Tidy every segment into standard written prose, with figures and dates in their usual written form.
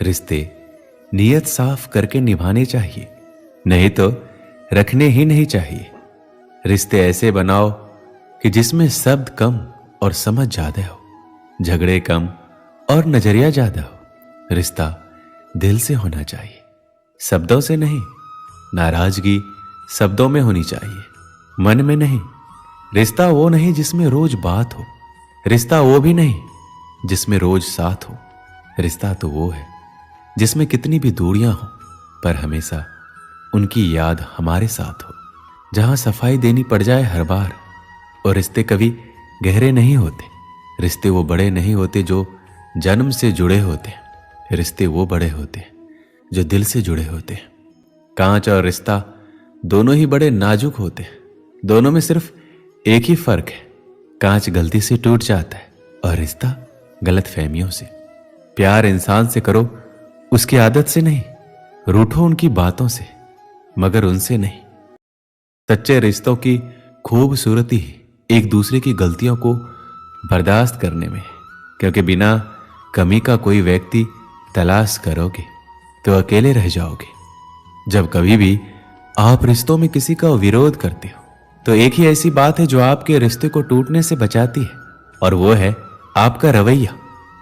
रिश्ते नीयत साफ करके निभाने चाहिए, नहीं तो रखने ही नहीं चाहिए। रिश्ते ऐसे बनाओ कि जिसमें शब्द कम और समझ ज्यादा हो, झगड़े कम और नजरिया ज्यादा हो। रिश्ता दिल से होना चाहिए, शब्दों से नहीं। नाराजगी शब्दों में होनी चाहिए, मन में नहीं। रिश्ता वो नहीं जिसमें रोज बात हो, रिश्ता वो भी नहीं जिसमें रोज साथ हो। रिश्ता तो वो है जिसमें कितनी भी दूरियां हो पर हमेशा उनकी याद हमारे साथ हो, जहां सफाई देनी पड़ जाए हर बार। और रिश्ते कभी गहरे नहीं होते, रिश्ते वो बड़े नहीं होते जो जन्म से जुड़े होते हैं। रिश्ते वो बड़े होते हैं जो दिल से जुड़े होते हैं। कांच और रिश्ता दोनों ही बड़े नाजुक होते हैं, दोनों में सिर्फ एक ही फर्क है, कांच गलती से टूट जाता है और रिश्ता गलत फहमियों से। प्यार इंसान से करो उसकी आदत से नहीं, रूठो उनकी बातों से मगर उनसे नहीं। सच्चे रिश्तों की खूबसूरती एक दूसरे की गलतियों को बर्दाश्त करने में है, क्योंकि बिना कमी का कोई व्यक्ति तलाश करोगे तो अकेले रह जाओगे। जब कभी भी आप रिश्तों में किसी का विरोध करते हो तो एक ही ऐसी बात है जो आपके रिश्ते को टूटने से बचाती है, और वो है आपका रवैया।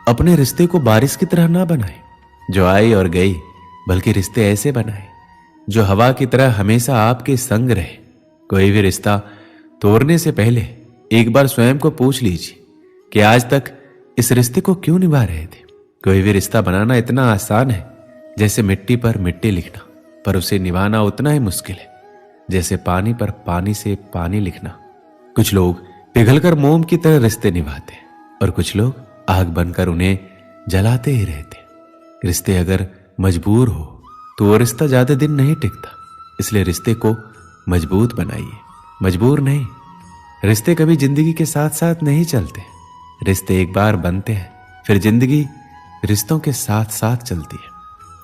अपने रिश्ते को बारिश की तरह ना बनाए जो आई और गई, बल्कि रिश्ते ऐसे बनाए जो हवा की तरह हमेशा आपके संग रहे। कोई भी रिश्ता तोड़ने से पहले एक बार स्वयं को पूछ लीजिए कि आज तक इस रिश्ते को क्यों निभा रहे थे। कोई भी रिश्ता बनाना इतना आसान है जैसे मिट्टी पर मिट्टी लिखना, पर उसे निभाना उतना ही मुश्किल है जैसे पानी पर पानी से पानी लिखना। कुछ लोग पिघलकर मोम की तरह रिश्ते निभाते हैं और कुछ लोग आग बनकर उन्हें जलाते ही रहते हैं। रिश्ते अगर मजबूर हो तो वो रिश्ता ज्यादा दिन नहीं टिकता, इसलिए रिश्ते को मजबूत बनाइए, मजबूर नहीं। रिश्ते कभी जिंदगी के साथ साथ नहीं चलते, रिश्ते एक बार बनते हैं फिर जिंदगी रिश्तों के साथ साथ चलती है।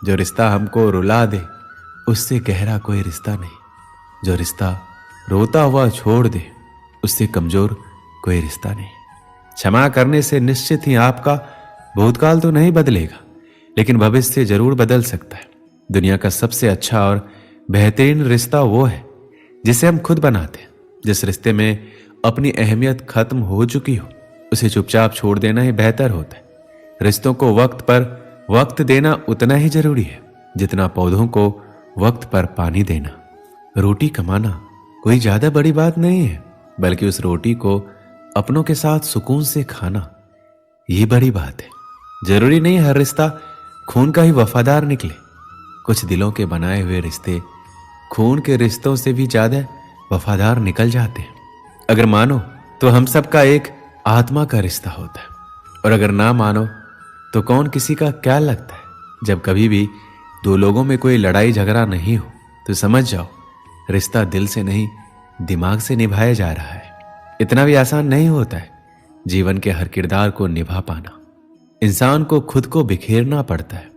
जो रिश्ता हमको रुला दे उससे गहरा कोई रिश्ता नहीं, जो रिश्ता रोता हुआ छोड़ दे उससे कमजोर कोई रिश्ता नहीं। क्षमा करने से निश्चित ही आपका भूतकाल तो नहीं बदलेगा, लेकिन भविष्य जरूर बदल सकता है। दुनिया का सबसे अच्छा और बेहतरीन रिश्ता वो है जिसे हम खुद बनाते हैं। जिस रिश्ते में अपनी अहमियत खत्म हो चुकी हो उसे चुपचाप छोड़ देना ही बेहतर होता है। रिश्तों को वक्त पर वक्त देना उतना ही जरूरी है जितना पौधों को वक्त पर पानी देना। रोटी कमाना कोई ज्यादा बड़ी बात नहीं है, बल्कि उस रोटी को अपनों के साथ सुकून से खाना ये बड़ी बात है। जरूरी नहीं हर रिश्ता खून का ही वफादार निकले, कुछ दिलों के बनाए हुए रिश्ते खून के रिश्तों से भी ज्यादा वफादार निकल जाते हैं। अगर मानो तो हम सबका एक आत्मा का रिश्ता होता है, और अगर ना मानो तो कौन किसी का क्या लगता है। जब कभी भी दो लोगों में कोई लड़ाई झगड़ा नहीं हो तो समझ जाओ रिश्ता दिल से नहीं दिमाग से निभाया जा रहा है। इतना भी आसान नहीं होता है जीवन के हर किरदार को निभा पाना। इंसान को खुद को बिखेरना पड़ता है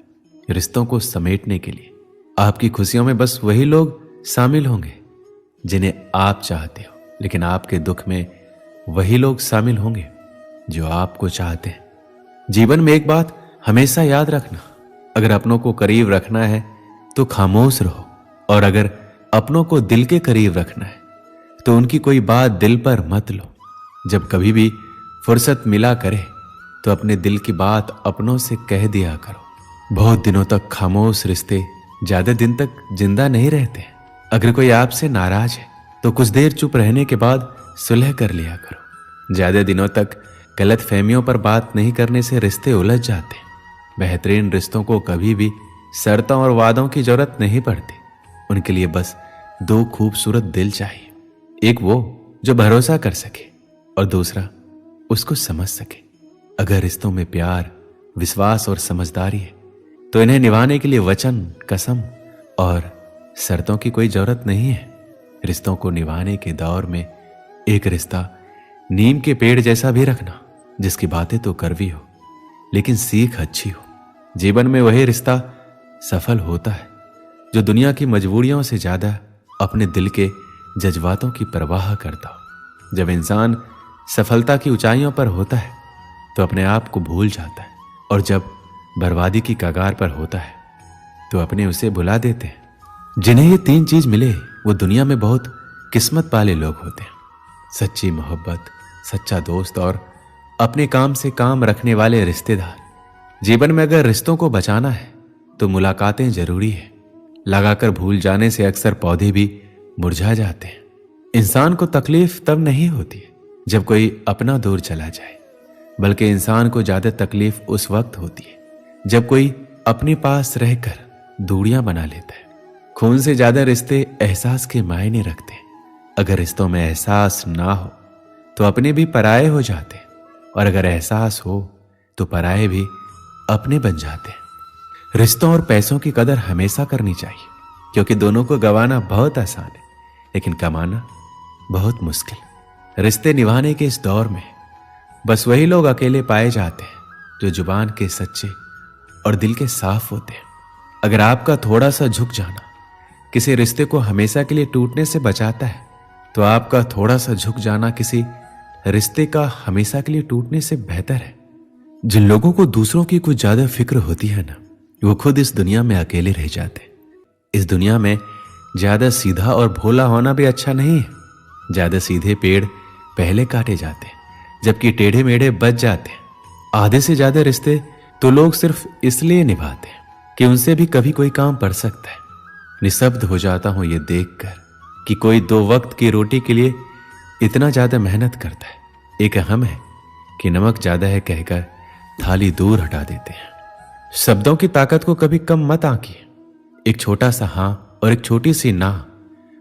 रिश्तों को समेटने के लिए। आपकी खुशियों में बस वही लोग शामिल होंगे जिन्हें आप चाहते हो, लेकिन आपके दुख में वही लोग शामिल होंगे जो आपको चाहते हैं। जीवन में एक बात हमेशा याद रखना, अगर अपनों को करीब रखना है तो खामोश रहो, और अगर अपनों को दिल के करीब रखना है तो उनकी कोई बात दिल पर मत लो। जब कभी भी फुर्सत मिला करे तो अपने दिल की बात अपनों से कह दिया करो। बहुत दिनों तक खामोश रिश्ते ज्यादा दिन तक जिंदा नहीं रहते। अगर कोई आपसे नाराज है तो कुछ देर चुप रहने के बाद सुलह कर लिया करो। ज्यादा दिनों तक गलत फहमियों पर बात नहीं करने से रिश्ते उलझ जाते हैं। बेहतरीन रिश्तों को कभी भी शर्तों और वादों की जरूरत नहीं पड़ती, उनके लिए बस दो खूबसूरत दिल चाहिए। एक वो जो भरोसा कर सके और दूसरा उसको समझ सके। अगर रिश्तों में प्यार, विश्वास और समझदारी है तो इन्हें निभाने के लिए वचन, कसम और शर्तों की कोई जरूरत नहीं है। रिश्तों को निभाने के दौर में एक रिश्ता नीम के पेड़ जैसा भी रखना, जिसकी बातें तो कड़वी हो लेकिन सीख अच्छी हो। जीवन में वही रिश्ता सफल होता है जो दुनिया की मजबूरियों से ज्यादा अपने दिल के जज्बातों की परवाह करता हो। जब इंसान सफलता की ऊंचाइयों पर होता है तो अपने आप को भूल जाता है, और जब बर्बादी की कगार पर होता है तो अपने उसे भुला देते हैं। जिन्हें ये 3 चीज मिले वो दुनिया में बहुत किस्मत वाले लोग होते हैं। सच्ची मोहब्बत, सच्चा दोस्त और अपने काम से काम रखने वाले रिश्तेदार। जीवन में अगर रिश्तों को बचाना है तो मुलाकातें जरूरी है। लगाकर भूल जाने से अक्सर पौधे भी मुरझा जाते हैं। इंसान को तकलीफ तब नहीं होती है जब कोई अपना दूर चला जाए, बल्कि इंसान को ज्यादा तकलीफ उस वक्त होती है जब कोई अपने पास रहकर दूरियां बना लेता है। खून से ज्यादा रिश्ते एहसास के मायने रखते हैं। अगर रिश्तों में एहसास ना हो तो अपने भी पराये हो जाते हैं, और अगर एहसास हो तो पराये भी अपने बन जाते हैं। रिश्तों और पैसों की कदर हमेशा करनी चाहिए, क्योंकि दोनों को गंवाना बहुत आसान है लेकिन कमाना बहुत मुश्किल। रिश्ते निभाने के इस दौर में बस वही लोग अकेले पाए जाते हैं जो जुबान के सच्चे और दिल के साफ होते हैं। अगर आपका थोड़ा सा झुक जाना किसी रिश्ते को हमेशा के लिए टूटने से बचाता है तो आपका थोड़ा सा झुक जाना किसी रिश्ते का हमेशा के लिए टूटने से बेहतर है। जिन लोगों को दूसरों की कुछ ज्यादा फिक्र होती है ना, वो खुद इस दुनिया में अकेले रह जाते हैं। इस दुनिया में ज्यादा सीधा और भोला होना भी अच्छा नहीं है। ज्यादा सीधे पेड़ पहले काटे जाते हैं, जबकि टेढ़े मेढ़े बच जाते हैं। आधे से ज्यादा रिश्ते तो लोग सिर्फ इसलिए निभाते हैं कि उनसे भी कभी कोई काम पड़ सकता है। निशब्द हो जाता हूं ये देखकर कि कोई 2 वक्त की रोटी के लिए इतना ज्यादा मेहनत करता है। एक अहम है कि नमक ज्यादा है कहकर थाली दूर हटा देते हैं। शब्दों की ताकत को कभी कम मत आंकिए। एक छोटा सा हां और एक छोटी सी ना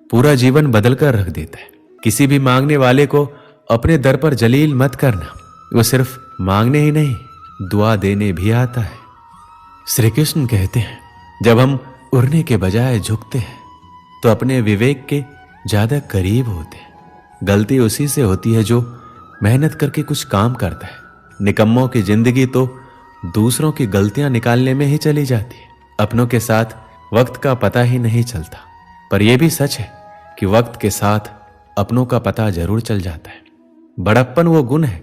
पूरा जीवन बदल कर रख देता है। किसी भी मांगने वाले को अपने दर पर जलील मत करना। वो सिर्फ मांगने ही नहीं, दुआ देने भी आता है। श्री कृष्ण कहते हैं, जब हम उड़ने के बजाय झुकते हैं तो अपने विवेक के ज्यादा करीब होते हैं। गलती उसी से होती है जो मेहनत करके कुछ काम करता है। निकम्मों की जिंदगी तो दूसरों की गलतियां निकालने में ही चली जाती है। अपनों के साथ वक्त का पता ही नहीं चलता, पर यह भी सच है कि वक्त के साथ अपनों का पता जरूर चल जाता है। बड़प्पन वो गुण है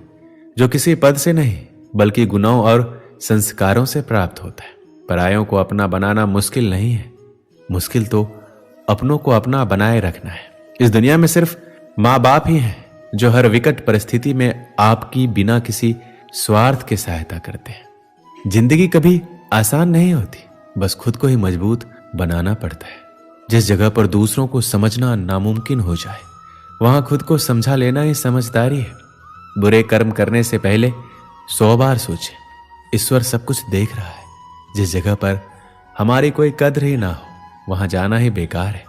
जो किसी पद से नहीं बल्कि गुणों और संस्कारों से प्राप्त होता है। परायों को अपना बनाना मुश्किल नहीं है, मुश्किल तो अपनों को अपना बनाए रखना है। इस दुनिया में सिर्फ माँ बाप ही हैं जो हर विकट परिस्थिति में आपकी बिना किसी स्वार्थ के सहायता करते हैं। जिंदगी कभी आसान नहीं होती, बस खुद को ही मजबूत बनाना पड़ता है। जिस जगह पर दूसरों को समझना नामुमकिन हो जाए वहां खुद को समझा लेना ही समझदारी है। बुरे कर्म करने से पहले 100 बार सोचें, ईश्वर सब कुछ देख रहा है। जिस जगह पर हमारी कोई कद्र ही ना हो वहां जाना ही बेकार है।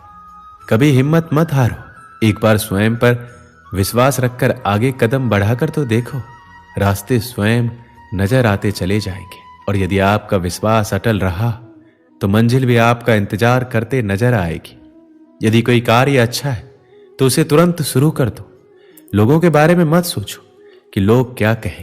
कभी हिम्मत मत हारो, एक बार स्वयं पर विश्वास रखकर आगे कदम बढ़ाकर तो देखो। रास्ते स्वयं नजर आते चले जाएंगे, और यदि आपका विश्वास अटल रहा तो मंजिल भी आपका इंतजार करते नजर आएगी। यदि कोई कार्य अच्छा है तो उसे तुरंत शुरू कर दो। लोगों के बारे में मत सोचो कि लोग क्या कहें।